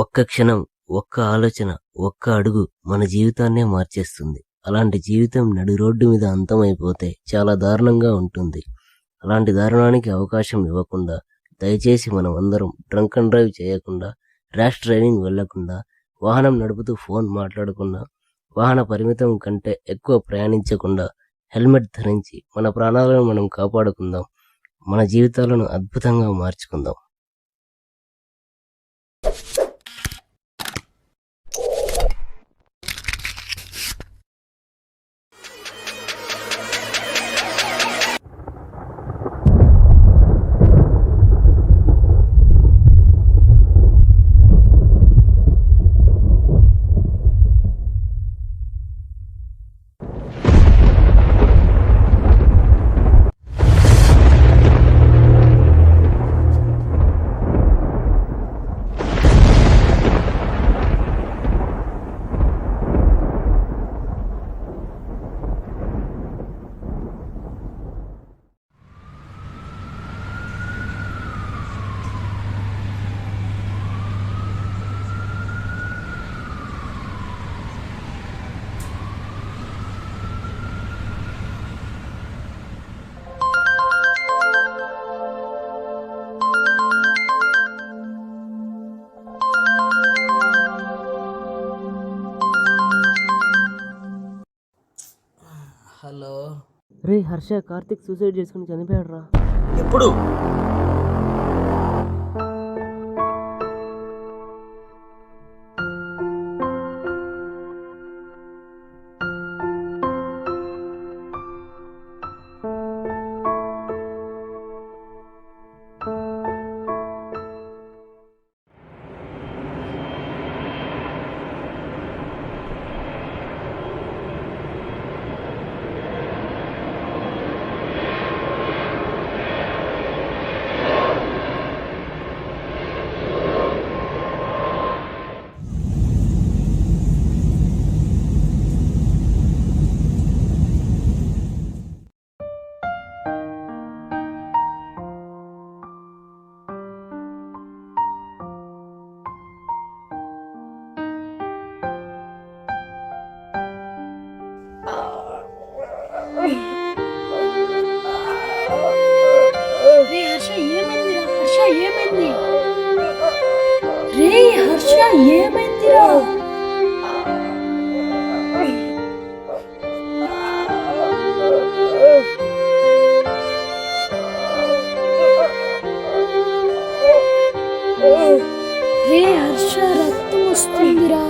ఒక్క క్షణం, ఒక్క ఆలోచన, ఒక్క అడుగు మన జీవితాన్నే మార్చేస్తుంది. అలాంటి జీవితం నడి రోడ్డు మీద అంతమైపోతే చాలా దారుణంగా ఉంటుంది. అలాంటి దారుణానికి అవకాశం ఇవ్వకుండా దయచేసి మనం అందరం డ్రంక్ అండ్ డ్రైవ్ చేయకుండా, ర్యాష్ డ్రైవింగ్ వెళ్లకుండా, వాహనం నడుపుతూ ఫోన్ మాట్లాడకుండా, వాహన పరిమితం కంటే ఎక్కువ ప్రయాణించకుండా, హెల్మెట్ ధరించి మన ప్రాణాలను మనం కాపాడుకుందాం. మన జీవితాలను అద్భుతంగా మార్చుకుందాం. హలో. రే హర్ష, కార్తిక్ సూసైడ్ చేసుకుని చనిపోయాడు రా. ఎప్పుడు? రే హర్ష ఏమైందిరా? హర్ష ఏమైంది? రే హర్ష ఏమైందిరా? రే హర్ష రక్తం వస్తుందిరా.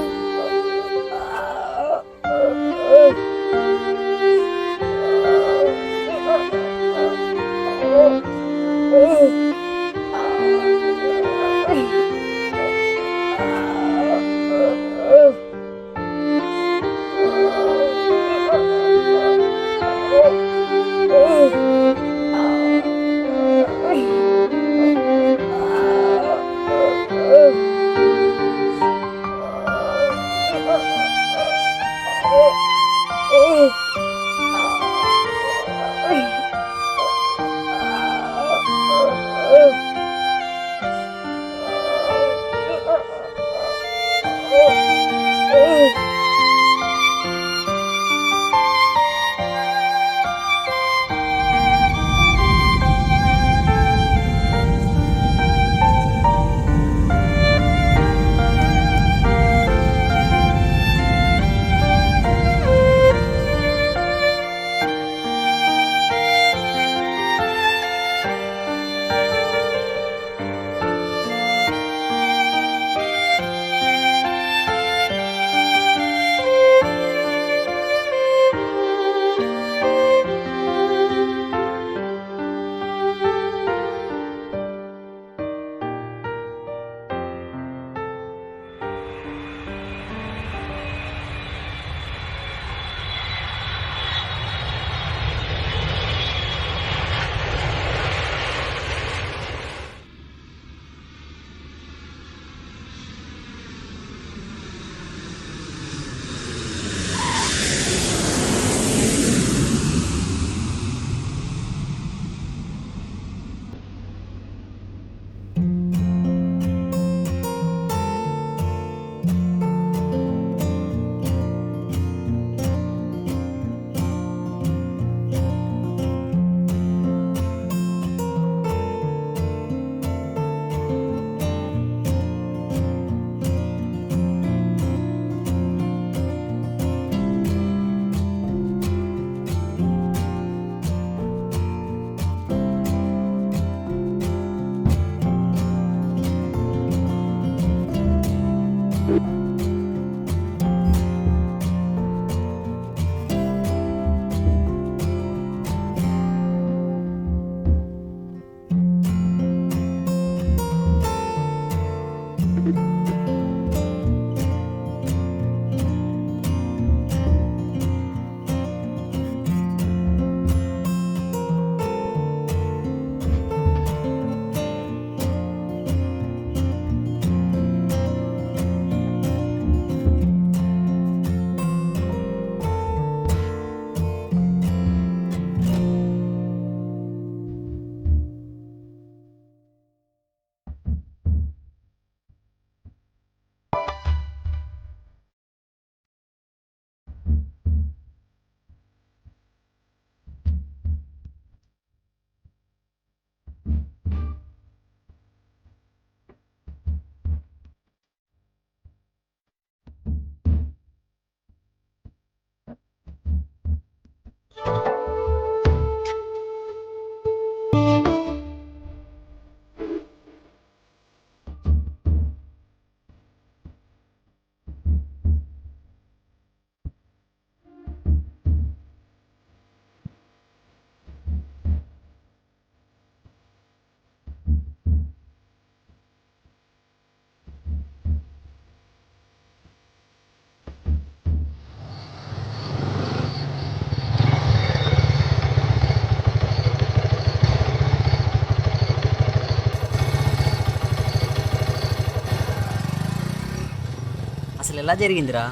ఎలా జరిగిందిరా?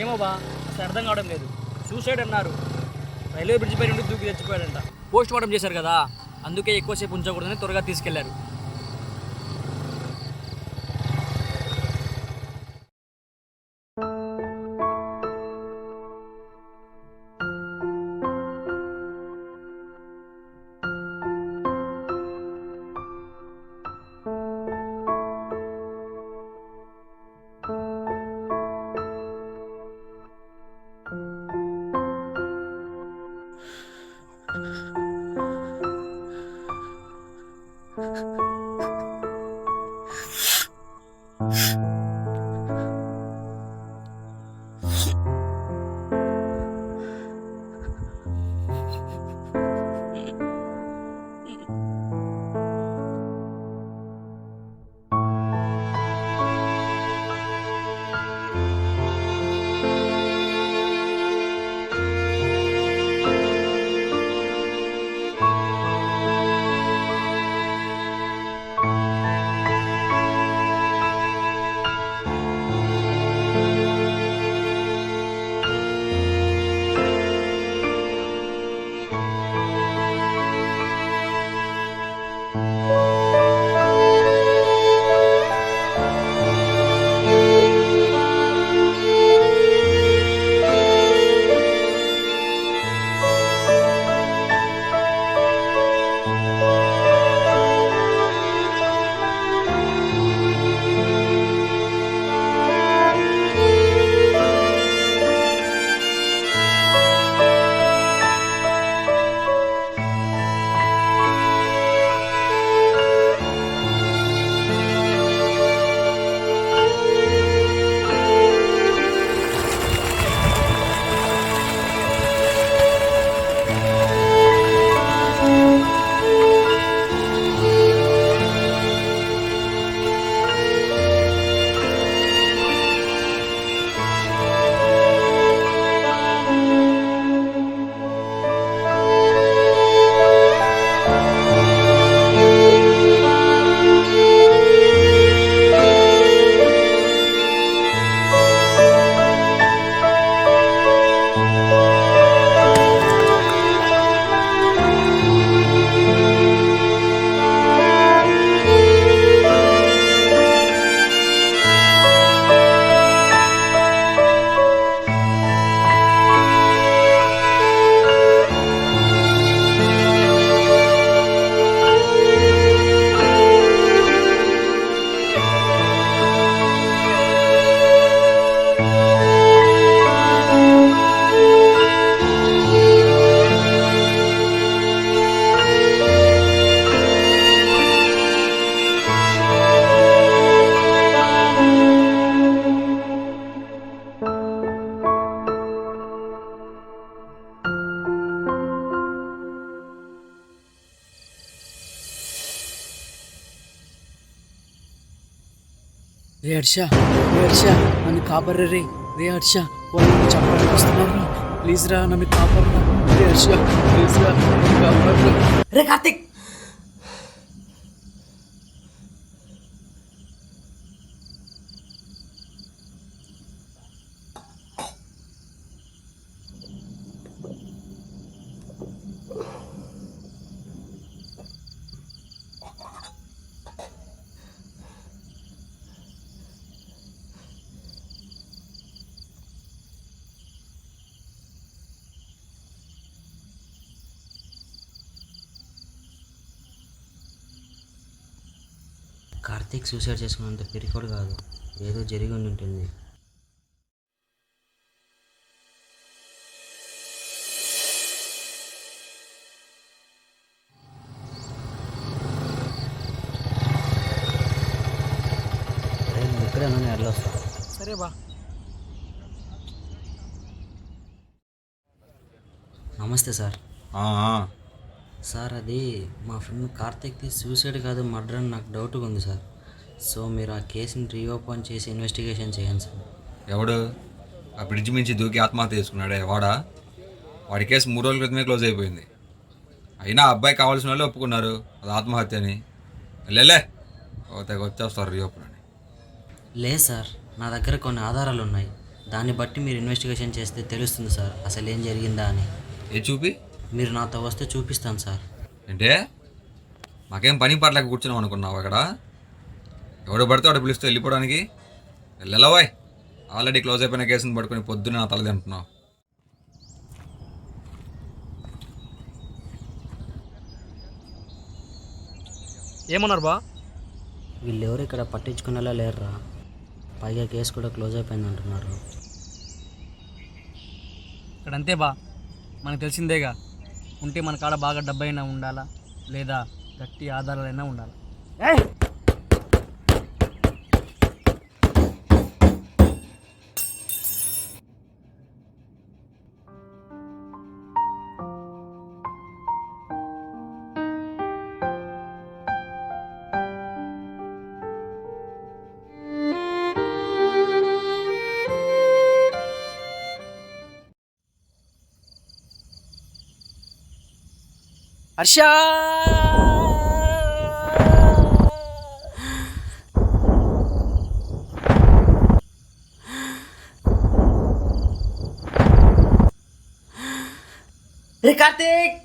ఏమో బా అసలు అర్థం కావడం లేదు. సూసైడ్ అన్నారు. రైల్వే బ్రిడ్జ్ పై నుండి దూకి చచ్చిపోయాడంట. పోస్ట్ మార్టం చేశారు కదా, అందుకే ఎక్కువసేపు ఉంచకూడదని త్వరగా తీసుకెళ్లారు. రే హర్ష, రే హర్ష, నన్ను కాపర్రా రే. రే హర్ష, వాళ్ళు నన్ను చంపడానికి వస్తున్నారు. ప్లీజ్ రా, నన్ను కాపర్రా. రే హర్ష, ప్లీజ్ రా, నన్ను కాపర్రా. రే కార్తిక్, కార్తిక్ సూసైడ్ చేసుకున్నంత పిరికోడు కాదు, ఏదో జరిగి ఉండి ఉంటుంది. నేను ఇక్కడే నేను వెళ్ళొస్తా. సరే బా. నమస్తే సార్. ఆ, సార్ అది మా ఫ్రెండ్ కార్తిక్ది సూసైడ్ కాదు మర్డర్ అని నాకు డౌట్గా ఉంది సార్. సో మీరు ఆ కేసుని రీఓపెన్ చేసి ఇన్వెస్టిగేషన్ చేయండి సార్. ఎవడు ఆ బ్రిడ్జ్ మించి దూకి ఆత్మహత్య చేసుకున్నాడే వాడా? వాడి కేసు 3 రోజుల క్రితమే క్లోజ్ అయిపోయింది. అయినా ఆ అబ్బాయి కావాల్సిన వాళ్ళు ఒప్పుకున్నారు అది ఆత్మహత్య అని. లేలే తెగ వచ్చేస్తారు రీఓపెన్ అని. లేదు సార్, నా దగ్గర కొన్ని ఆధారాలు ఉన్నాయి. దాన్ని బట్టి మీరు ఇన్వెస్టిగేషన్ చేస్తే తెలుస్తుంది సార్ అసలు ఏం జరిగిందా అని. ఏ చూపి. మీరు నాతో వస్తే చూపిస్తాను సార్. అంటే మాకేం పని పట్లకి కూర్చున్నాం అనుకున్నావు అక్కడ? ఎవడు పడితే వాడు పిలుస్తూ వెళ్ళిపోవడానికి? వెళ్ళవాయ్, ఆల్రెడీ క్లోజ్ అయిపోయిన కేసుని పట్టుకుని పొద్దున్న నా తల తింటున్నావు. ఏమన్నారు బా? వీళ్ళెవరు ఇక్కడ పట్టించుకునేలా లేరురా. పైగా కేసు కూడా క్లోజ్ అయిపోయింది అంటున్నారు. ఇక్కడ అంతే బా, మనకు తెలిసిందేగా. ఉంటే మన కాడ బాగా డబ్బైనా ఉండాలా, లేదా గట్టి ఆధారాలైనా ఉండాలి. హర్ష! రే కార్తీక్!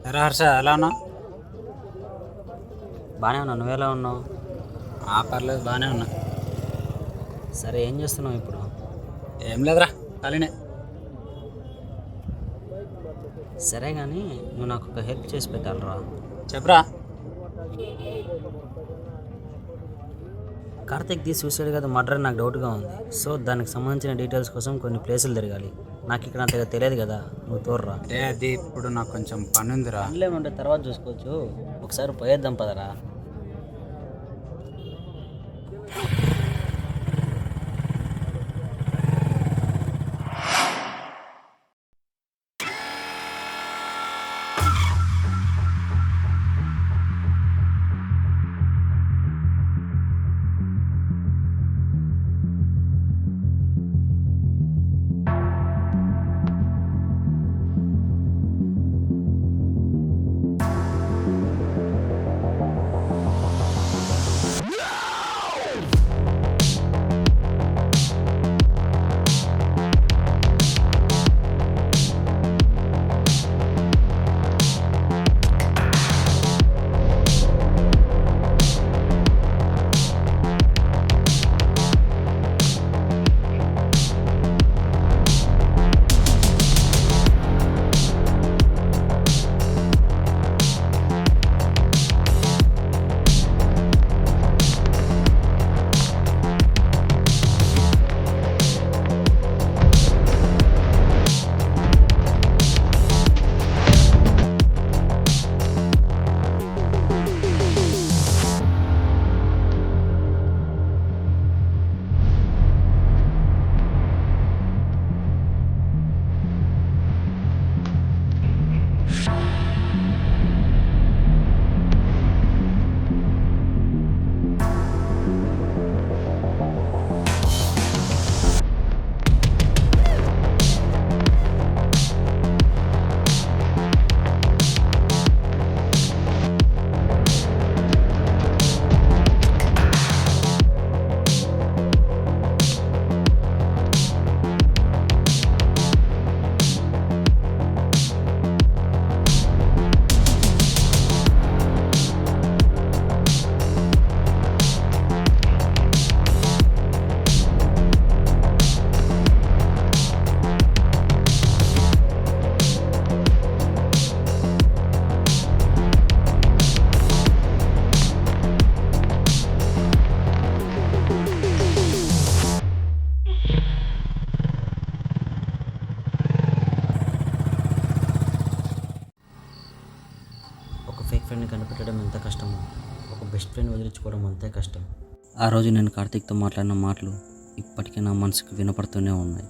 ఎరా హర్ష, ఎలా ఉన్నావు? బాగానే ఉన్నా, నువ్వెలా ఉన్నావు? పర్లేదు, బాగానే ఉన్నా. సరే, ఏం చేస్తున్నావు ఇప్పుడు? ఏం లేదురా, ఖాళీనే. సరే కానీ నువ్వు నాకు ఒక హెల్ప్ చేసి పెట్టాలరా. చెప్పరా. కార్తిక్ది సూసైడ్ కదా మర్డర్ నాకు డౌట్గా ఉంది. సో దానికి సంబంధించిన డీటెయిల్స్ కోసం కొన్ని ప్లేసులు తిరగాలి. నాకు ఇక్కడ అంతగా తెలియదు కదా, నువ్వు తోర్రా. అది ఇప్పుడు నాకు కొంచెం పని ఉందిరా. పనులేముంటే తర్వాత చూసుకోవచ్చు, ఒకసారి పోయేద్దాం పదరా. బెస్ట్ ఫ్రెండ్ వదిలించుకోవడం అంతే కష్టం. ఆ రోజు నేను కార్తీక్తో మాట్లాడిన మాటలు ఇప్పటికీ నా మనసుకు వినపడుతూనే ఉన్నాయి.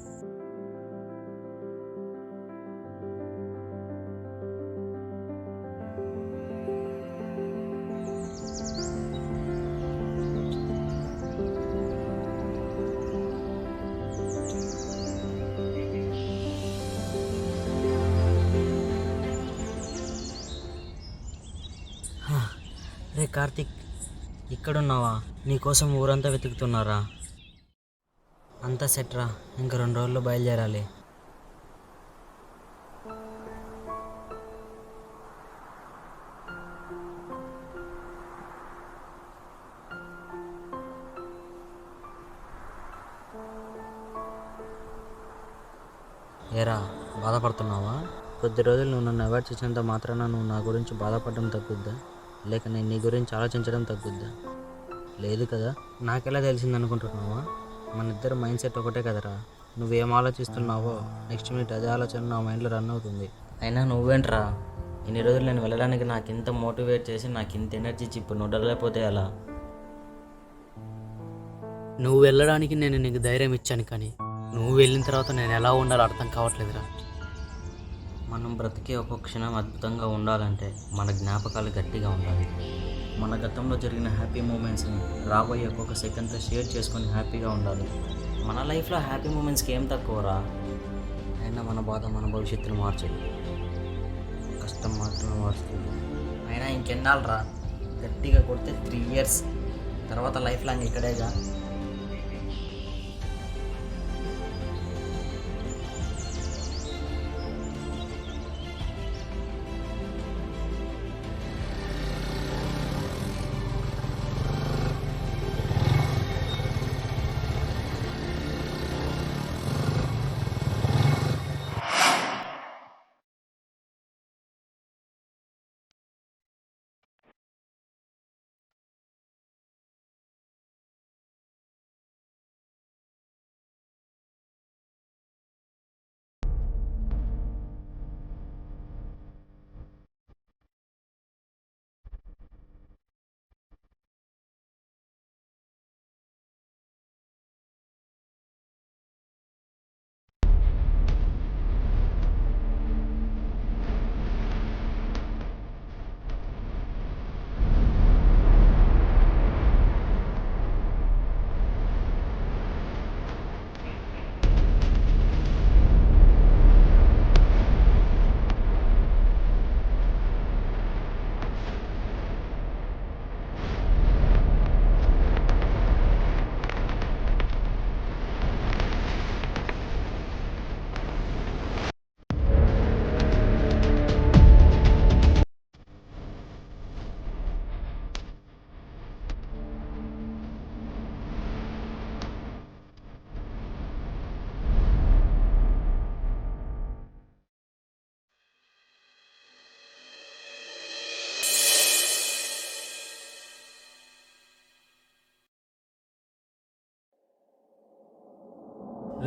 రే కార్తీక్, ఇక్కడున్నావా? నీకోసం ఊరంతా వెతుకుతున్నారా? అంతా సెట్రా, ఇంకా 2 రోజుల్లో బయలుదేరాలి. ఏరా, బాధపడుతున్నావా? కొద్ది రోజులు నువ్వు నన్ను అవాయిడ్ చేసినంత మాత్రాన నువ్వు నా గురించి బాధపడడం తగ్గుద్దా? లేక నేను నీ గురించి ఆలోచించడం తగ్గుద్దా? లేదు కదా. నాకెలా తెలిసింది అనుకుంటున్నావా? మన ఇద్దరు మైండ్ సెట్ ఒకటే కదరా. నువ్వేం ఆలోచిస్తున్నావో నెక్స్ట్ మినిట్ అదే ఆలోచన నా మైండ్లో రన్ అవుతుంది. అయినా నువ్వేంట్రా, ఇన్ని రోజులు నేను వెళ్ళడానికి నాకు ఇంత మోటివేట్ చేసి నాకు ఇంత ఎనర్జీ ఇచ్చి ఇప్పుడు నువ్వు డల్లేకపోతే అలా? నువ్వు వెళ్ళడానికి నేను నీకు ధైర్యం ఇచ్చాను, కానీ నువ్వు వెళ్ళిన తర్వాత నేను ఎలా ఉండాలో అర్థం కావట్లేదురా. మనం బ్రతికే ఒక్కొక్క క్షణం అద్భుతంగా ఉండాలంటే మన జ్ఞాపకాలు గట్టిగా ఉండాలి. మన గతంలో జరిగిన హ్యాపీ మూమెంట్స్ని రాబోయే ఒక్కొక్క సెకండ్తో షేర్ చేసుకొని హ్యాపీగా ఉండాలి. మన లైఫ్లో హ్యాపీ మూమెంట్స్కి ఏం తక్కువరా. అయినా మన బాధ మన భవిష్యత్తును మార్చదు, కష్టం మాత్రమే మారుస్తుంది. అయినా ఇంకెన్నాళ్ళరా, గట్టిగా కొడితే 3 years, తర్వాత లైఫ్ లాంగ్ ఇక్కడేగా.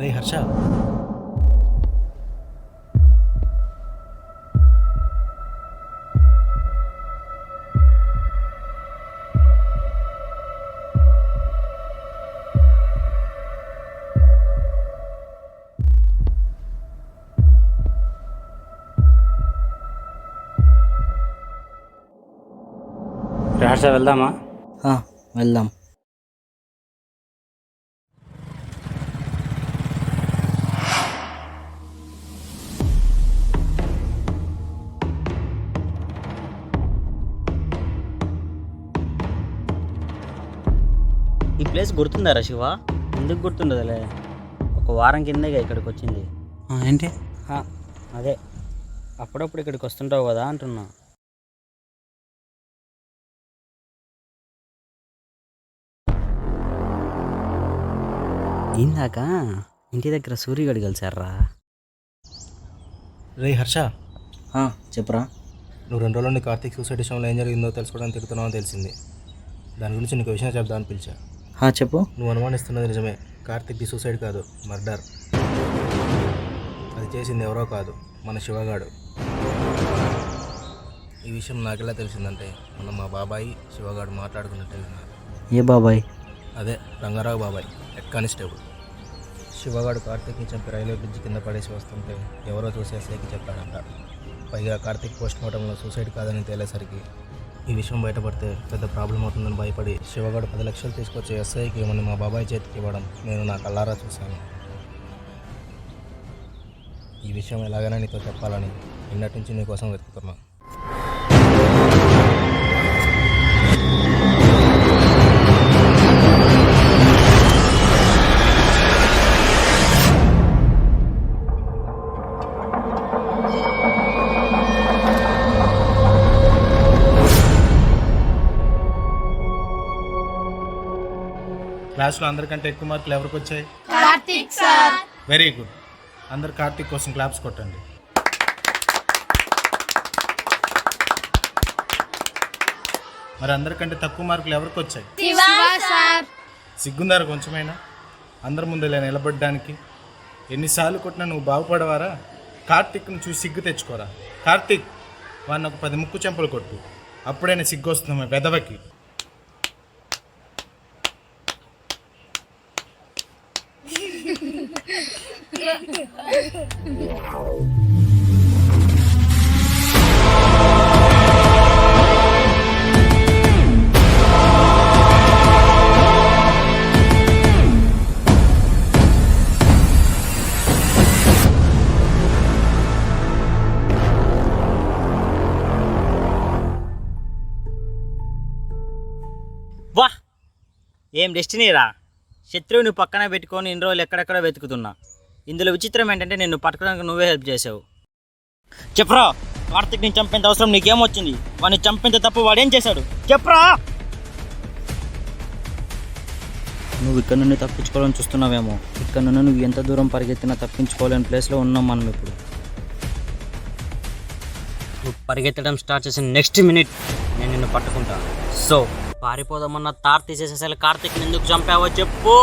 రే హర్ష, హర్ష వెళ్దామా? వెళ్దాం. ఈ ప్లేస్ గుర్తుందారా శివ? ఎందుకు గుర్తుండదులే, 1 వారం కిందగా ఇక్కడికి వచ్చింది. ఏంటి? అదే, అప్పుడప్పుడు ఇక్కడికి వస్తుంటావు కదా అంటున్నా. ఇందాక ఇంటి దగ్గర సూర్యగడి కలిసారా? రే హర్ష, చెప్పురా. నువ్వు 2 రోజులు కార్తీక్ సూసైడ్ విషయంలో ఏం జరిగిందో తెలుసుకోవడానికి తిరుగుతున్నావు అని తెలిసింది. దాని గురించి నీకు విషయం చెప్దామని పిలిచా. చెప్పు. నువ్వు అనుమానిస్తున్నది నిజమే. కార్తీక్ది సూసైడ్ కాదు, మర్డర్. అది చేసింది ఎవరో కాదు, మన శివగాడు. ఈ విషయం నాకెలా తెలిసిందంటే మొన్న మా బాబాయ్ శివగాడు మాట్లాడుకున్నట్టు విన్నాను. ఏ బాబాయ్? అదే రంగారావు బాబాయ్, హెడ్ కానిస్టేబుల్. శివగాడు కార్తీక్ని చంపి రైల్వే బ్రిడ్జ్ కింద పడేసి వస్తుంటే ఎవరో చూసి ఎస్ఐకి చెప్పాడంట. పైగా కార్తీక్ పోస్ట్ మార్టంలో సూసైడ్ కాదని తేలేసరికి ఈ విషయం బయటపడితే పెద్ద ప్రాబ్లం అవుతుందని భయపడి శివగాడు 10 లక్షలు తీసుకొచ్చి ఎస్ఐకి ఇవ్వమని మా బాబాయ్ చేతికి ఇవ్వడం నేను నా కళ్ళారా చూశాను. ఈ విషయం ఎలాగైనా నీతో చెప్పాలని నిన్నటి నుంచి నీకోసం వెతుకుతున్నా. క్లాస్లో అందరికంటే ఎక్కువ మార్కులు ఎవరికి వచ్చాయి? కార్తీక్ సార్. Very good. అందరు కార్తీక్ కోసం క్లాప్స్ కొట్టండి. మరి అందరికంటే తక్కువ మార్కులు ఎవరికి వచ్చాయి? శివ సార్. సిగ్గుందారు కొంచెమైనా అందరి ముందు ఇలా నిలబడడానికి? ఎన్నిసార్లు కొట్టినా నువ్వు బాగుపడవారా? కార్తీక్ను చూసి సిగ్గు తెచ్చుకోరా. కార్తీక్, వాడిని ఒక 10 ముక్కు చెంపలు కొట్టు, అప్పుడైనా సిగ్గు వస్తుంది వెదవకి. వా, ఏం డెస్టినీరా! శత్రువుని పక్కన పెట్టుకొని ఇన్ని రోజులు ఎక్కడెక్కడ వెతుకుతున్నా. ఇందులో విచిత్రం ఏంటంటే నిన్ను పట్టుకోవడానికి నువ్వే హెల్ప్ చేసావు. చెప్పరా, కార్తీక్ని చంపేంత అవసరం నీకేమొచ్చింది? వాడిని చంపేంత తప్పు వాడేం చేశాడు? చెప్పరా! నువ్వు ఇక్కడ నుండి తప్పించుకోవాలని చూస్తున్నావేమో. ఇక్కడ నుండి నువ్వు ఎంత దూరం పరిగెత్తినా తప్పించుకోలేని ప్లేస్లో ఉన్నాం మనం ఇప్పుడు. నువ్వు పరిగెత్తడం స్టార్ట్ చేసిన నెక్స్ట్ మినిట్ నేను నిన్ను పట్టుకుంటా. సో పారిపోదామన్న తార్ తీసేసేసరి కార్తీక్ని ఎందుకు చంపావో చెప్పు.